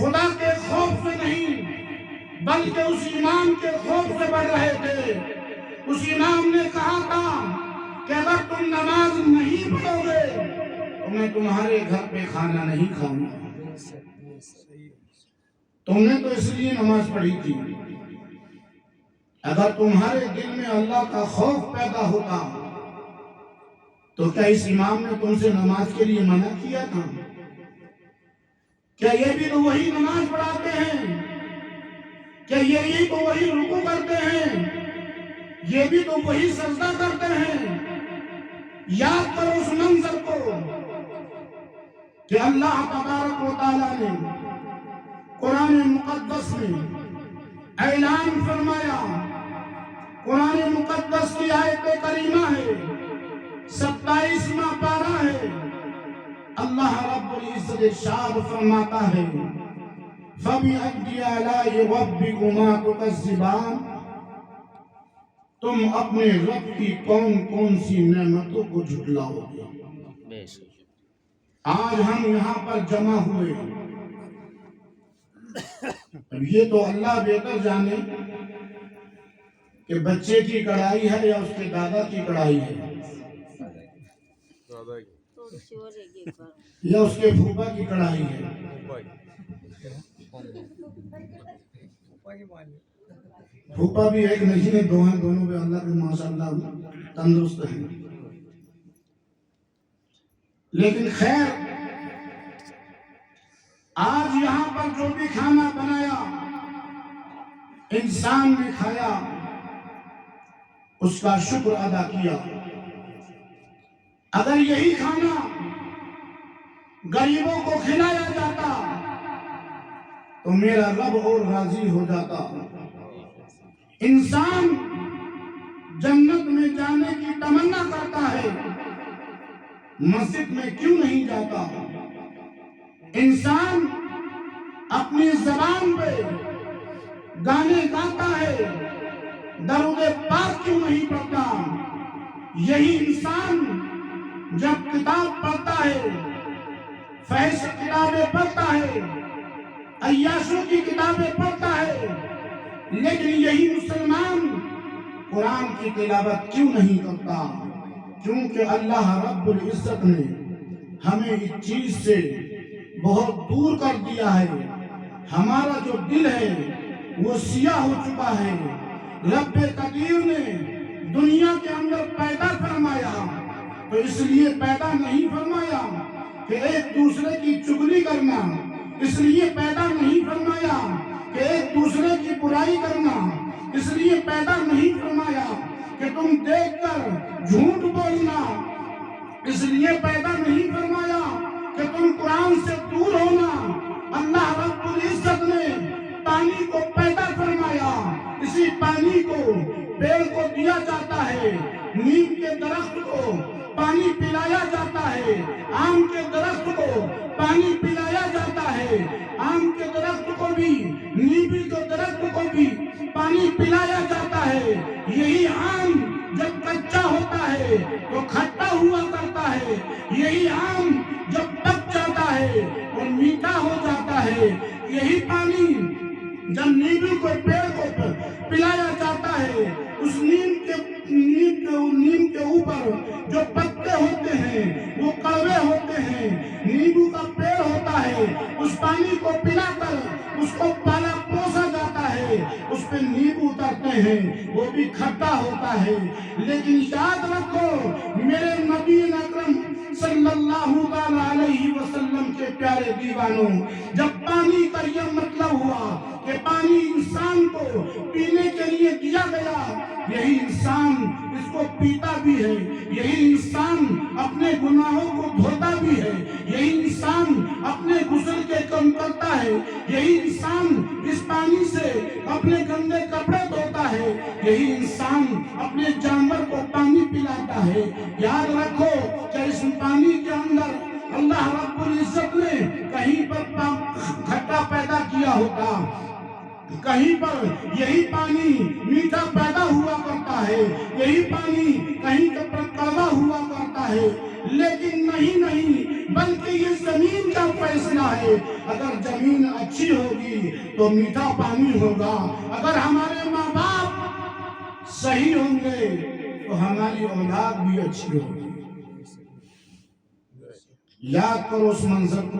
خدا کے خوف سے نہیں بلکہ اس امام کے خوف سے بڑھ رہے تھے۔ اس امام نے کہا تھا کہ اگر تم نماز نہیں پڑھو گے تو میں تمہارے گھر پہ کھانا نہیں کھاؤں گا۔ تم نے تو اس لیے نماز پڑھی تھی، اگر تمہارے دل میں اللہ کا خوف پیدا ہوتا تو کیا اس امام نے تم سے نماز کے لیے منع کیا تھا؟ کیا یہ بھی تو وہی نماز پڑھاتے ہیں؟ کیا یہی تو وہی رکوع کرتے ہیں؟ یہ بھی تو وہی سجدہ کرتے ہیں؟ یاد کرو اس منظر کو کہ اللہ تبارک و تعالیٰ نے قرآن مقدس میں اعلان فرمایا۔ قرآن مقدس کی آیت کریمہ ہے، 27واں پارہ ہے۔ اللہ رب العزت ارشاد فرماتا ہے فَبِأَيِّ آلَاءِ رَبِّكُمَا تُكَذِّبَانِ، تم اپنے رب کی کون کون سی نعمتوں کو جھٹلاؤ گے۔ آج ہم یہاں پر جمع ہوئے، اب یہ تو اللہ بہتر جانے کہ بچے کی کڑھائی ہے یا اس کے دادا کی کڑھائی ہے، یا اس کے پھوپا کی کڑھائی ہے۔ پھوپا بھی ایک نہیں ہے، دو ہیں، دونوں پہ اللہ کے ماشاءاللہ تندرست ہیں۔ لیکن خیر، آج یہاں پر جو بھی کھانا بنایا انسان نے کھایا، اس کا شکر ادا کیا۔ اگر یہی کھانا غریبوں کو کھلایا جاتا تو میرا رب اور راضی ہو جاتا۔ انسان جنت میں جانے کی تمنا کرتا ہے، مسجد میں کیوں نہیں جاتا؟ انسان اپنی زبان پہ گانے گاتا ہے، درود پاک کیوں نہیں پڑھتا؟ یہی انسان جب کتاب پڑھتا ہے، فحش کتابیں پڑھتا ہے، عیاشوں کی کتابیں پڑھتا ہے، لیکن یہی مسلمان قرآن کی تلاوت کیوں نہیں کرتا؟ کیونکہ اللہ رب العزت نے ہمیں اس چیز سے بہت دور کر دیا ہے۔ ہمارا جو دل ہے وہ سیاہ ہو چکا ہے۔ رب قدیر نے دنیا کے اندر پیدا فرمایا تو اس لیے پیدا نہیں فرمایا کہ ایک دوسرے کی چغلی کرنا، اس لیے پیدا نہیں فرمایا کہ ایک دوسرے کی برائی کرنا، اس لیے پیدا نہیں فرمایا کہ تم دیکھ کر جھوٹ بولنا، اس لیے پیدا نہیں فرمایا کہ تم قرآن سے دور ہونا۔ اللہ رب العزت نے پانی کو پیدا فرمایا، اسی پانی کو پیڑ کو دیا جاتا ہے، نیم کے درخت کو پانی پلایا جاتا ہے، آم کے درخت کو پانی پلایا جاتا ہے، آم کے درخت کو بھی، نیبی کے درخت کو بھی پانی پلایا جاتا ہے۔ یہی آم جب کچا ہوتا ہے تو کھٹا ہوا کرتا ہے، یہی آم جب پک جاتا ہے اور میٹھا ہو جاتا ہے۔ یہی پانی جب نیبی کو پیڑ کو پلایا جاتا ہے، اس نیم کے اوپر جو پتے ہوتے ہیں وہ کڑوے ہوتے ہیں، نیبو کا پیڑ ہوتا ہے، اس پانی کو پلا کر اس کو پالا پوسا جاتا ہے، اس پہ نیبو اترتے ہیں، وہ بھی کھٹا ہوتا ہے۔ لیکن یاد رکھو میرے نبی اکرم صلی اللہ علیہ وسلم کے پیارے دیوانوں، جب پانی کا یہ مطلب ہوا کہ پانی انسان کو پینے کے لیے دیا گیا، یہی انسان اس کو پیتا بھی ہے، یہی انسان اپنے گناہوں کو دھوتا بھی ہے، یہی انسان اپنے غسل کے کام کرتا ہے، یہی انسان اس پانی سے اپنے گندے کپڑے دھوتا ہے، یہی انسان اپنے جانور کو پانی پلاتا ہے۔ یاد رکھو کہ اس پانی کے اندر اللہ رب العزت نے کہیں پر کھٹا پیدا کیا ہوتا، کہیں پر یہی پانی میٹھا پیدا ہوا کرتا ہے، یہی پانی کہیں پر کڑوا ہوا کرتا ہے، لیکن نہیں بلکہ یہ زمین کا فیصلہ ہے. اگر زمین اچھی ہوگی تو میٹھا پانی ہوگا. اگر ہمارے ماں باپ صحیح ہوں گے تو ہماری اولاد بھی اچھی ہوگی. یاد کرو اس منظر کو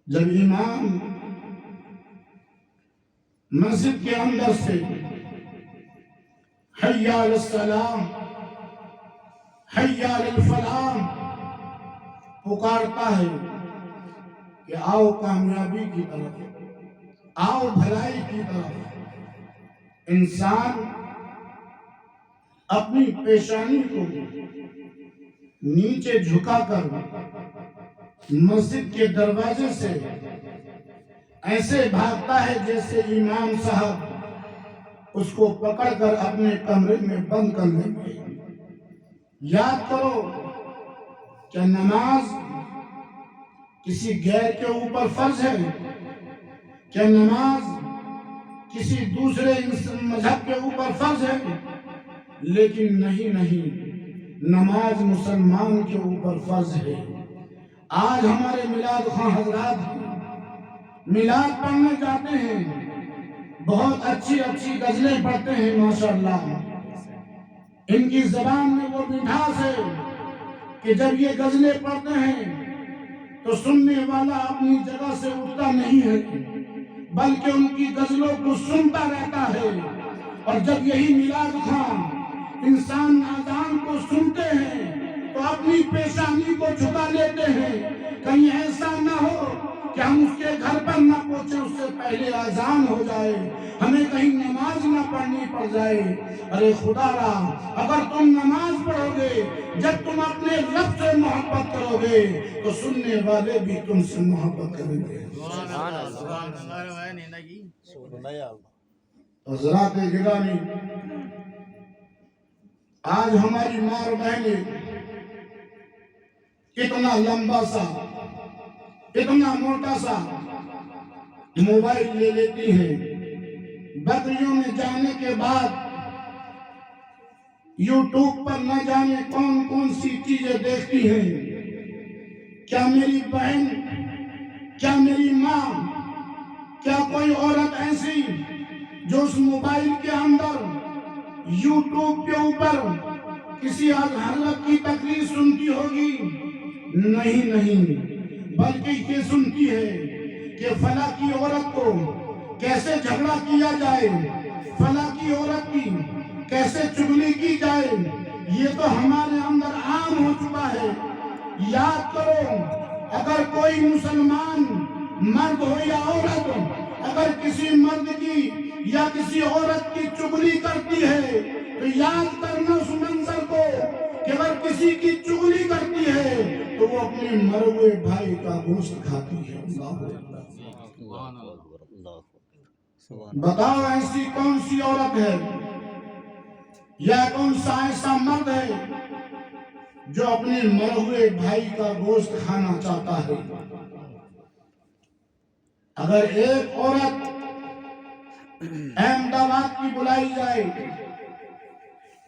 جب امام مسجد کے اندر سے حی علی الصلاۃ حی علی الفلاح پکارتا ہے کہ آؤ کامیابی کی طرف, آؤ بھلائی کی طرف. انسان اپنی پیشانی کو نیچے جھکا کر مسجد کے دروازے سے ایسے بھاگتا ہے جیسے امام صاحب اس کو پکڑ کر اپنے کمرے میں بند کر لیں گے. یاد کرو کیا نماز کسی غیر کے اوپر فرض ہے؟ کیا نماز کسی دوسرے مذہب کے اوپر فرض ہے؟ لیکن نہیں, نماز مسلمان کے اوپر فرض ہے. آج ہمارے میلاد خواہ حضرات میلاد پڑھنے جاتے ہیں, بہت اچھی غزلیں پڑھتے ہیں ماشاءاللہ. ان کی زبان میں وہ مٹھاس ہے کہ جب یہ غزلیں پڑھتے ہیں تو سننے والا اپنی جگہ سے اٹھتا نہیں ہے بلکہ ان کی غزلوں کو سنتا رہتا ہے. اور جب یہی میلاد خواہ انسان اذان کو سنتے ہیں تو اپنی پیشانی کو جھکا لیتے ہیں, کہیں ایسا نہ ہو کہ ہم اس کے گھر پر نہ پہنچے اس سے پہلے اذان ہو جائے, ہمیں کہیں نماز نہ پڑھنی پڑ جائے. ارے خدا را, اگر تم نماز پڑھو گے, جب تم اپنے رب سے محبت کرو گے تو سننے والے بھی تم سے محبت کریں گے. حضرات گرامی, آج ہماری ماں اور بہنیں اتنا لمبا سا, اتنا موٹا سا موبائل لے لیتی ہیں. بکریوں میں جانے کے بعد یوٹیوب پر نہ جانے کون سی چیزیں دیکھتی ہیں. کیا میری بہن, کیا میری ماں, کیا کوئی عورت ایسی جو اس موبائل کے اندر یوٹیوب کے اوپر کسی حضرت کی تقریر سنتی ہوگی؟ نہیں, بلکہ یہ سنتی ہے کہ فلاں کی عورت کو کیسے جھگڑا کیا جائے, فلاں کی عورت کی کیسے چغلی کی جائے. یہ تو ہمارے اندر عام ہو چکا ہے. یاد کرو, اگر کوئی مسلمان مرد ہو یا عورت اگر کسی مرد کی یا کسی عورت کی چغلی کرتی ہے تو یاد کرنا اس منظر کو کہ اگر کسی کی چغلی کرتی ہے تو وہ اپنے مرے ہوئے بھائی کا گوشت کھاتی ہے. بتاؤ ایسی کون سی عورت ہے یا کون سا ایسا مرد ہے جو اپنے مرے ہوئے بھائی کا گوشت کھانا چاہتا ہے؟ اگر ایک عورت احمد آباد کی بلائی جائے,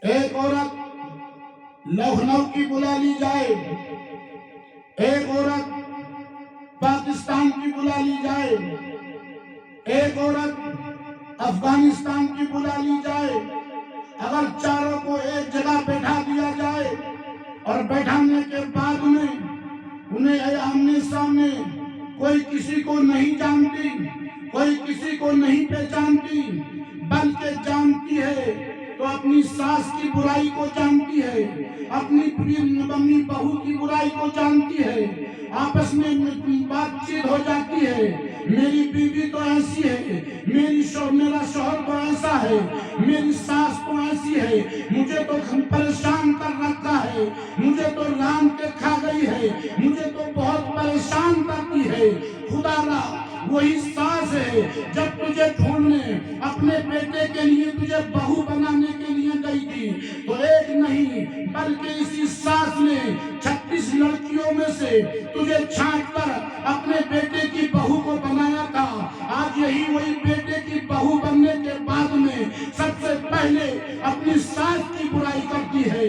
ایک عورت لکھنؤ کی بلا لی جائے, ایک عورت پاکستان کی بلا لی جائے, ایک عورت افغانستان کی بلا لی جائے, اگر چاروں کو ایک جگہ بیٹھا دیا جائے اور بیٹھانے کے بعد میں انہیں آمنے سامنے کوئی کسی کو نہیں جانتی, کوئی کسی کو نہیں پہچانتی, بلکہ جانتی ہے تو اپنی ساس کی برائی کو جانتی ہے, اپنی بہو کی برائی کو جانتی ہے, آپس میں بات چیت ہو جاتی ہے. میری بیوی تو ایسی ہے, میرا شوہر تو ایسا ہے, میری ساس تو ایسی ہے, مجھے تو پریشان کر رکھا ہے, مجھے تو ران کے کھا گئی ہے, مجھے تو بہت پریشان کرتی ہے. خدا را, وہی ساس ہے جب تجھے ڈھونڈنے اپنے بیٹے کے لیے تجھے بہو بنانے کے لیے گئی تھی تو ایک نہیں بلکہ اسی ساس نے 36 لڑکیوں میں سے تجھے چھانٹ کر اپنے بیٹے کی بہو کو بنایا تھا. آج یہی وہی بیٹے کی بہو بننے کے بعد میں سب سے پہلے اپنی ساس کی برائی کرتی ہے,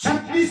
36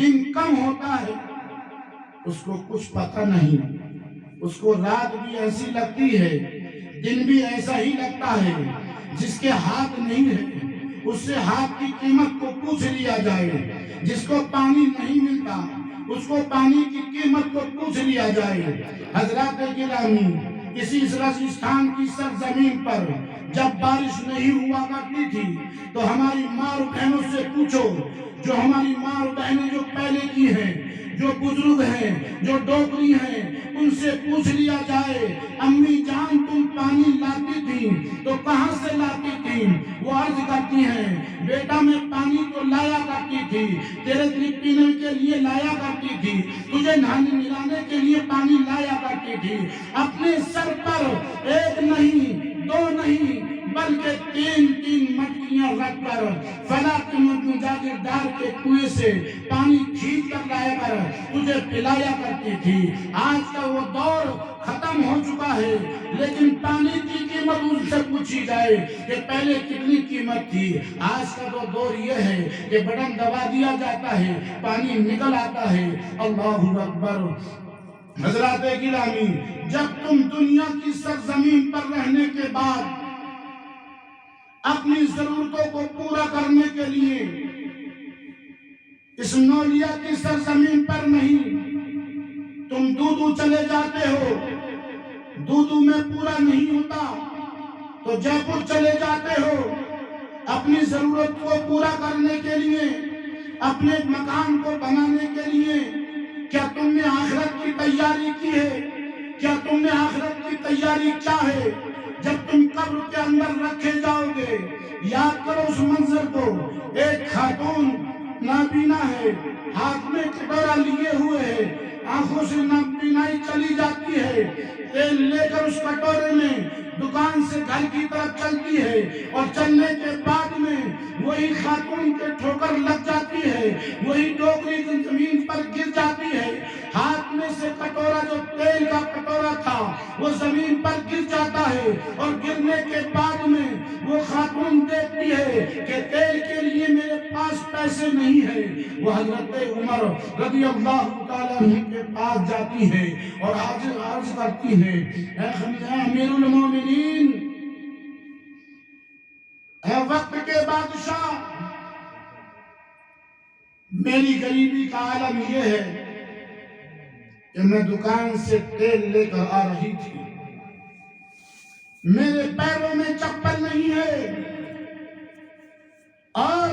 دن کم ہوتا ہے اس کو کچھ پتہ نہیں، اس کو رات بھی ایسی لگتی ہے، دن بھی ایسا ہی لگتا ہے۔ جس کے ہاتھ نہیں ہے اس سے ہاتھ کی قیمت کو پوچھ لیا جائے، جس کو پانی نہیں ملتا اس کو پانی کی قیمت کو پوچھ لیا جائے۔ حضرات گرامی، اسی راجستھان کی سرزمین پر جب بارش نہیں ہوا کرتی تھی تو ہماری ماں اور بہنوں سے پوچھو، جو ہماری ماں اور بہنیں جو پہلے کی ہیں، جو بزرگ ہیں، جو ڈوکری ہیں، ان سے پوچھ لیا جائے امی جان تم پانی لاتی تھی تو کہاں سے لاتی تھی؟ وہ عرض کرتی ہیں بیٹا میں پانی تو لایا کرتی تھی، تیرے لیے پینے کے لیے لایا کرتی تھی، تجھے نہانے کے لیے پانی لایا کرتی تھی۔ اپنے سر پر ایک نہیں دو نہیں بلکہ تین مٹکیاں رکھ کر فلاں جاگیردار کے کنویں سے پانی کھینچ کر لایا کر تجھے پلایا کرتی تھی۔ آج کا وہ دور ختم ہو چکا ہے، لیکن پانی کی قیمت ان سے پوچھی جائے کہ پہلے کتنی قیمت تھی۔ آج کا تو دور یہ ہے کہ بٹن دبا دیا جاتا ہے، پانی نکل آتا ہے۔ اللہ اکبر۔ حضرات گرامی، جب تم دنیا کی سرزمین پر رہنے کے بعد اپنی ضرورتوں کو پورا کرنے کے لیے اس نولیا کی سرزمین پر نہیں، تم دودو چلے جاتے ہو، دودو میں پورا نہیں ہوتا تو جے پور چلے جاتے ہو اپنی ضرورت کو پورا کرنے کے لیے، اپنے مکان کو بنانے کے لیے۔ کیا تم نے آخرت کی تیاری کی ہے؟ کیا تم نے آخرت کی تیاری کیا ہے؟ جب تم قبر کے اندر رکھے جاؤ گے، یاد کرو اس منظر کو، ایک خاتون نابینا ہے، ہاتھ میں کٹورا لیے ہوئے ہے، آنکھوں سے نابینائی چلی جاتی ہے، تیل لے کر اس کٹورے میں دکان سے گھر کی طرف چلتی ہے، اور چلنے کے بعد میں وہی خاتون کے ٹھوکر لگ جاتی ہے، وہی ڈوکری زمین پر گر جاتی ہے، ہاتھ میں سے کٹورا جو تیل کا کٹورا تھا وہ زمین پر گر جاتا ہے، اور گرنے کے بعد میں وہ خاتون دیکھتی ہے کہ تیل کے لیے میرے پاس پیسے نہیں ہیں۔ وہ حضرت عمر رضی اللہ تعالیٰ عنہ کے پاس جاتی ہے اور عرض کرتی ہے اے امیر المومنین، اے وقت کے بادشاہ، میری غریبی کا عالم یہ ہے کہ میں دکان سے تیل لے کر آ رہی تھی، میرے پیروں میں چپل نہیں ہے اور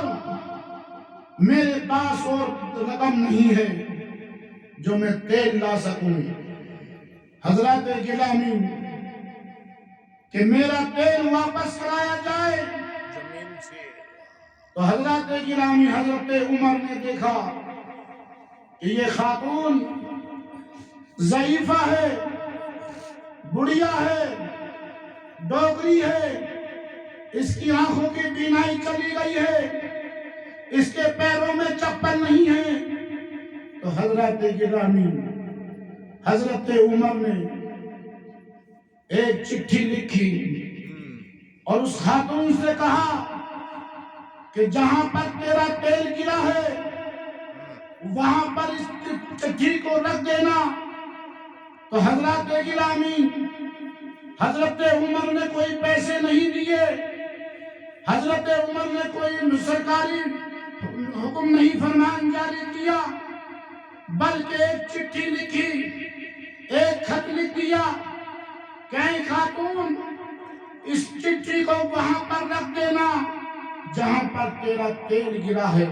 میرے پاس اور رقم نہیں ہے جو میں تیل لا سکوں۔ حضرات گرامی، کہ میرا تیل واپس کرایا جائے تو حضرات گرامی، حضرت عمر نے دیکھا کہ یہ خاتون ضعیفہ ہے، بڑھیا ہے، ڈوکری ہے، اس کی آنکھوں کی بینائی چلی گئی ہے، اس کے پیروں میں چپل نہیں ہے۔ تو حضرات گرامی، حضرت عمر نے ایک چٹھی لکھی اور اس خاتون سے کہا کہ جہاں پر تیرا تیل گرا ہے وہاں پر اس چٹھی کو رکھ دینا۔ تو حضرات گرامی، حضرت عمر نے کوئی پیسے نہیں دیے، حضرت عمر نے کوئی سرکاری حکم نہیں فرمان جاری کیا، بلکہ ایک چٹھی لکھی، ایک خط لکھ دیا کہ اے خاتون، اس چٹھی کو وہاں پر رکھ دینا جہاں پر تیرا تیل گرا ہے۔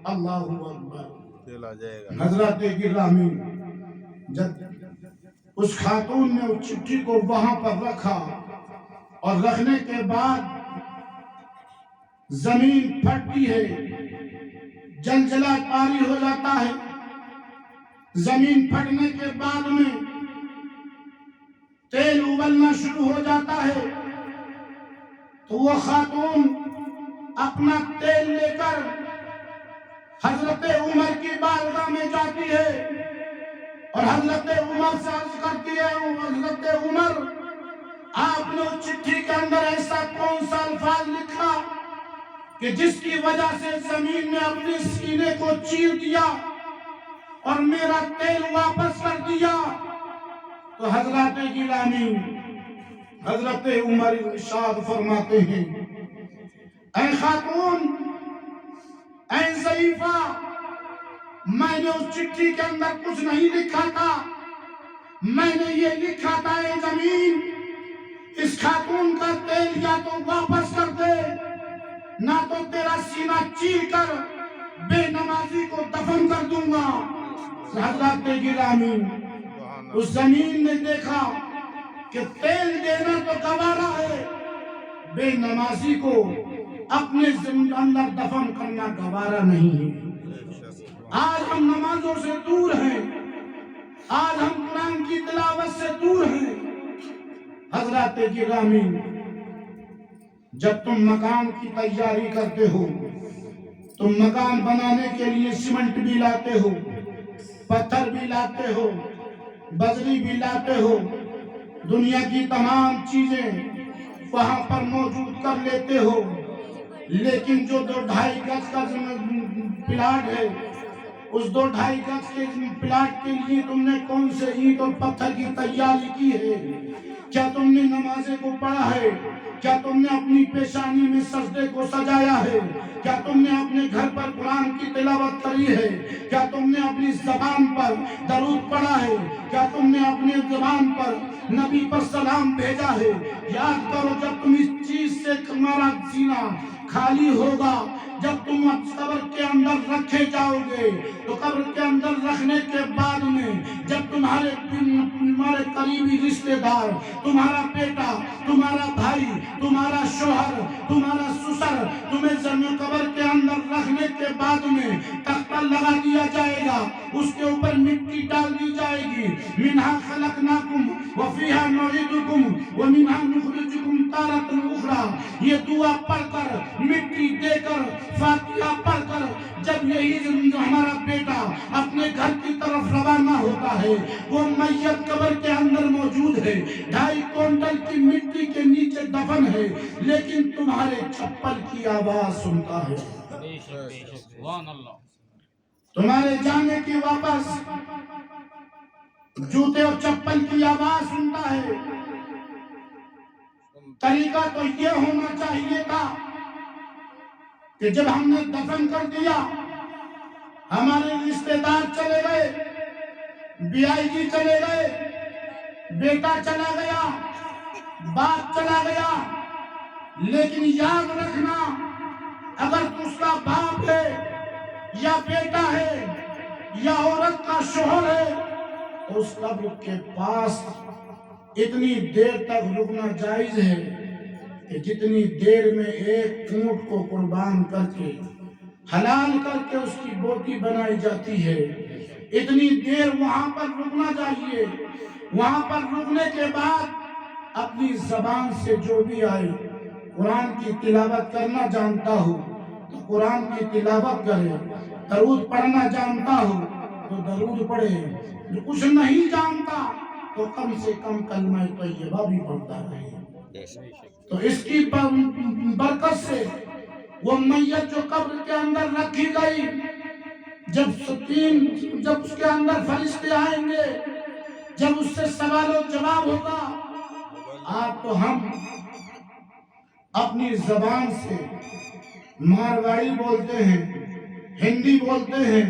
اللہ اکبر۔ تیل آ جائے گا۔ حضرات گرامی، جب اس خاتون نے اس چٹھی کو وہاں پر رکھا اور رکھنے کے بعد زمین پھٹتی ہے، زلزلہ طاری ہو جاتا ہے، زمین پھٹنے کے بعد میں تیل ابلنا شروع ہو جاتا ہے، تو وہ خاتون اپنا تیل لے کر حضرت عمر کی بارگاہ میں جاتی ہے اور حضرت عمر سے عرض کرتی ہے حضرت عمر، آپ نے اس چٹھی کے اندر ایسا کون سا الفاظ لکھا کہ جس کی وجہ سے زمین نے اپنے سینے کو چیر دیا، اور میرا تیل واپس کر دیا تو حضرات گیلانی حضرت عمر ارشاد فرماتے ہیں اے خاتون اے ضعیفہ میں نے اس چٹھی کے اندر کچھ نہیں لکھا تھا میں نے یہ لکھا تھا اے زمین اس خاتون کا تیل یا تو واپس کر دے نہ تو تیرا سینہ چیر کر بے نمازی کو دفن کر دوں گا حضرات گرامی اس زمین نے دیکھا کہ تیل دینا تو گوارا ہے بے نمازی کو اپنے اندر دفن کرنا گوارا نہیں ہے آج ہم نمازوں سے دور ہیں آج ہم قرآن کی تلاوت سے دور ہیں حضرات گرامی جب تم مکان کی تیاری کرتے ہو تم مکان بنانے کے لیے سیمنٹ بھی لاتے ہو پتھر بھی لاتے ہو بجری بھی لاتے ہو دنیا کی تمام چیزیں وہاں پر موجود کر لیتے ہو لیکن جو 2-2.5 گز کا پلاٹ ہے اس 2-2.5 گز کے پلاٹ کے لیے تم نے کون سے اینٹ اور پتھر کی تیاری کی ہے کیا تم نے نمازیں کو پڑھا ہے کیا تم نے اپنی پیشانی میں سجدے کو سجایا ہے کیا تم نے اپنے گھر پر قرآن کی تلاوت کری ہے کیا تم نے اپنی زبان پر درود پڑھا ہے کیا تم نے اپنی زبان پر نبی پر سلام بھیجا ہے یاد کرو جب تم اس چیز سے تمہارا سینہ خالی ہوگا جب تم قبر کے اندر رکھے جاؤ گے تو قبر کے اندر رکھنے کے بعد میں جب تمہارے قریبی رشتہ دار تمہارا بیٹا تمہارا بھائی تمہارا شوہر تمہارا سسر تمہیں زمین قبر کے اندر رکھنے کے بعد میں تختہ لگا دیا جائے گا اس کے اوپر مٹی ڈال دی جائے گی منہا خلقناکم وفیہا نعیدکم ومنہا نخرجکم تارۃ اخری یہ دعا پڑھ کر مٹی دے کر فاتحہ پڑھ کر جب یہی ہمارا بیٹا اپنے گھر کی طرف روانہ ہوتا ہے وہ میت قبر کے اندر موجود ہے 2.5 کوئنٹل کی مٹی کے نیچے دفن ہے لیکن تمہارے چپل کی آواز سنتا ہے تمہارے جانے کی واپس جوتے اور چپل کی آواز سنتا ہے طریقہ تو یہ ہونا چاہیے تھا کہ جب ہم نے دفن کر دیا ہمارے رشتہ دار چلے گئے بیائی جی چلے گئے بیٹا چلا گیا باپ چلا گیا لیکن یاد رکھنا اگر اس کا باپ ہے یا بیٹا ہے یا عورت کا شوہر ہے تو اس قبر کے پاس اتنی دیر تک رکنا جائز ہے کہ جتنی دیر میں ایک اونٹ کو قربان کر کے حلال کر کے اس کی بوٹی بنائی جاتی ہے اتنی دیر وہاں پر رکنا چاہیے وہاں پر رکنے کے بعد اپنی زبان سے جو بھی آئے قرآن کی تلاوت کرنا جانتا ہو تو قرآن کی تلاوت کرے درود پڑھنا جانتا ہو تو درود پڑھے جو کچھ نہیں جانتا تو کم سے کم کلمہ طیبہ بھی پڑھتا رہے تو اس کی برکت سے وہ میت جو قبر کے اندر رکھی گئی جب اس کے اندر فرشتے آئیں گے جب اس سے سوال و جواب ہوگا آپ تو ہم اپنی زبان سے مارواڑی بولتے ہیں ہندی بولتے ہیں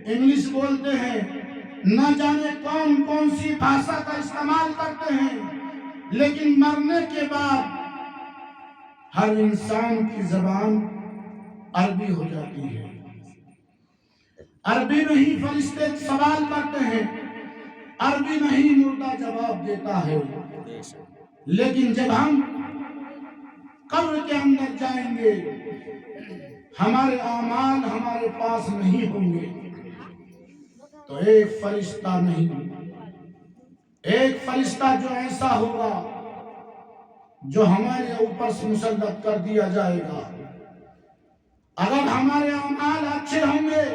انگلش بولتے ہیں نہ جانے کون کون سی بھاشا کا استعمال کرتے ہیں لیکن مرنے کے بعد ہر انسان کی زبان عربی ہو جاتی ہے عربی میں ہی فرشتے سوال کرتے ہیں عربی میں ہی مردہ جواب دیتا ہے لیکن جب ہم قبر کے اندر جائیں گے ہمارے اعمال ہمارے پاس نہیں ہوں گے تو ایک فرشتہ نہیں ایک فرشتہ جو ایسا ہوگا جو ہمارے اوپر سے مسلط کر دیا جائے گا اگر ہمارے اعمال اچھے ہوں گے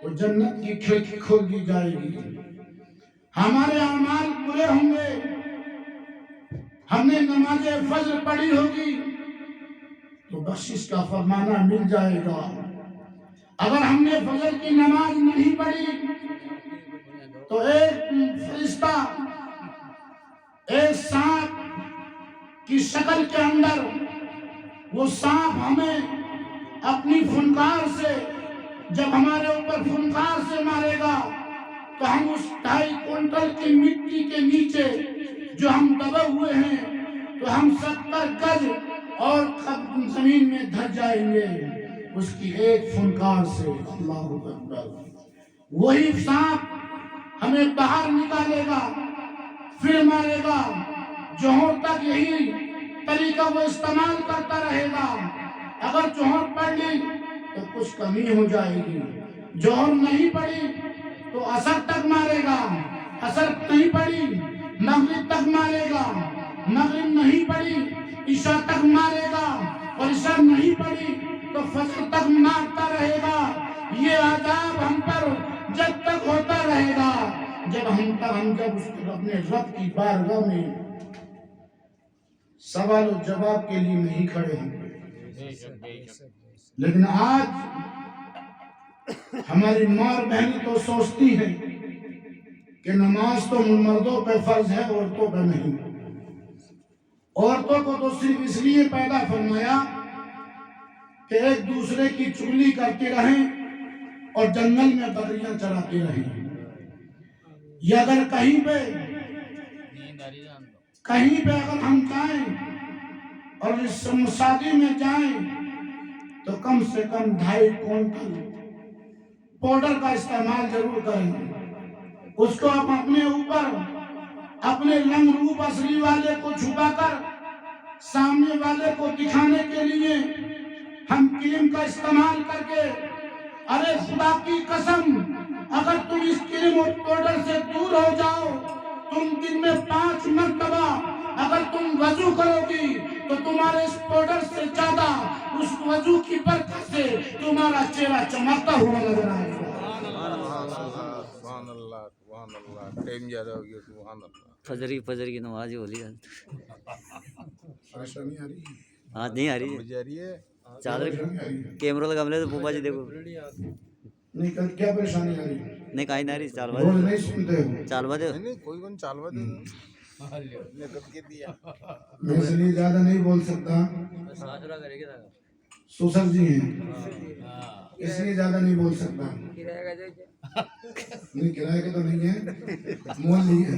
تو جنت کی کھڑکی کھول دی جائے گی ہمارے اعمال برے ہوں گے ہم نے نماز فجر پڑھی ہوگی تو بخشش کا فرمانا مل جائے گا اگر ہم نے فجر کی نماز نہیں پڑھی تو ایک فرشتہ ایک سانپ کی شکل کے اندر وہ سانپ ہمیں اپنی فنکار سے جب ہمارے اوپر فنکار سے مارے گا تو ہم اس 2.5 کنٹل کی مٹی کے نیچے جو ہم دبے ہوئے ہیں تو ہم 70 گز اور زمین میں دھس جائیں گے اس کی ایک فنکار سے. اللہ اکبر. وہی سانپ ہمیں باہر نکالے گا پھر مارے گا. جوہر تک یہی طریقہ وہ استعمال کرتا رہے گا. اگر جوہر پڑھ لی تو کچھ کمی ہو جائے گی، جوہر نہیں پڑھی تو عصر تک مارے گا، عصر نہیں پڑھی مغرب تک مارے گا، مغرب نہیں پڑھی عشاء تک مارے گا، اور عشاء نہیں پڑھی تو فجر تک مارتا رہے گا. یہ عذاب ہم پر جب تک ہوتا رہے گا جب اپنے رب کی بارگاہ میں سوال و جواب کے لیے نہیں کھڑے ہوں گے. لیکن آج ہماری ماں اور بہنیں تو سوچتی ہیں کہ نماز تو مردوں پہ فرض ہے، عورتوں پہ نہیں. عورتوں کو تو صرف اس لیے پیدا فرمایا کہ ایک دوسرے کی چغلی کرتے رہیں اور جنگل میں بکریاں چراتے رہیں. یا اگر کہیں پہ اگر ہم جائیں اور اس شادی میں جائیں تو کم سے کم 2.5 کنٹل پاؤڈر کا استعمال ضرور کریں. اس کو ہم اپنے اوپر اپنے رنگ روپ اصلی والے کو چھپا کر سامنے والے کو دکھانے کے لیے ہم کریم کا استعمال کر کے، ارے خدا کی قسم اگر تم اس کریم اور پاؤڈر سے دور ہو جاؤ، تم دن میں 5 مرتبہ اگر تم وضو کرو گی تو تمہارے اس پاؤڈر سے زیادہ اس وضو کی برکت سے تمہارا چہرہ چمکتا ہوا نظر آئے گا. سبحان اللہ سبحان اللہ. ٹائم زیادہ ہو گیا. سبحان اللہ. فجر کی نماز ہی بولی. پریشانی آ رہی ہے؟ ہاں نہیں آ رہی ہے. مجھے آ رہی ہے. چادر کیمرہ لگا ملے تو پوپا جی دیکھو. نہیں کیا پریشانی آ رہی ہے؟ نہیں کہیں نہ رہی. چال روز بجے نہیں سنتے ہو؟ چال بجے نہیں کوئی کون چالوا دے نے کب کے دیا. میں اس لیے زیادہ نہیں بول سکتا، سوسر جی ہیں اس لیے زیادہ نہیں بول سکتا. نہیں کرائے کا تو نہیں ہے، مول نہیں ہے.